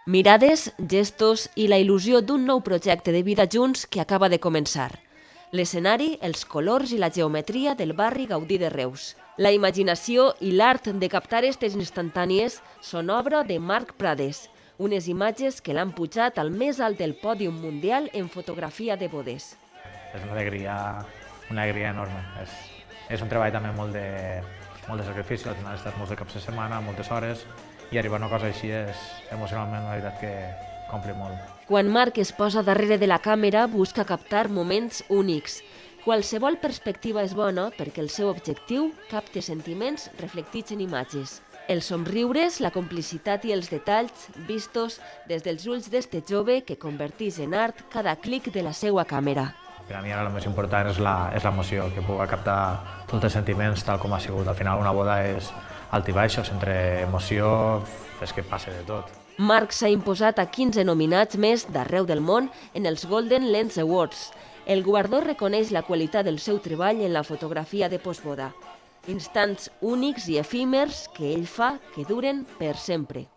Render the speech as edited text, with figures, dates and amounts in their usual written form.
Mirades, gestos i la il·lusió d'un nou projecte de vida junts que acaba de començar. L'escenari, els colors i la geometria del barri Gaudí de Reus. La imaginació i l'art de captar aquestes instantànies són obra de Marc Prades, unes imatges que l'han pujat al més alt del pòdium mundial en fotografia de bodes. És una alegria enorme. És un treball també molt de sacrifici, al final estàs molts de caps de setmana, moltes hores, i arribar a una cosa així és emocionalment una veritat que compli molt. Quan Marc es posa darrere de la càmera, busca captar moments únics. Qualsevol perspectiva és bona perquè el seu objectiu capta sentiments reflectits en imatges. Els somriures, la complicitat i els detalls vistos des dels ulls d'este jove que converteix en art cada clic de la seva càmera. Per a mi ara el més important és l'emoció, que pugui captar tots els sentiments tal com ha sigut. Al final una boda és alt i baixos, entre emoció, és que passa de tot. Marc s'ha imposat a 15 nominats més d'arreu del món en els Golden Lens Awards. El guardó reconeix la qualitat del seu treball en la fotografia de postboda. Instants únics i efímers que ell fa que duren per sempre.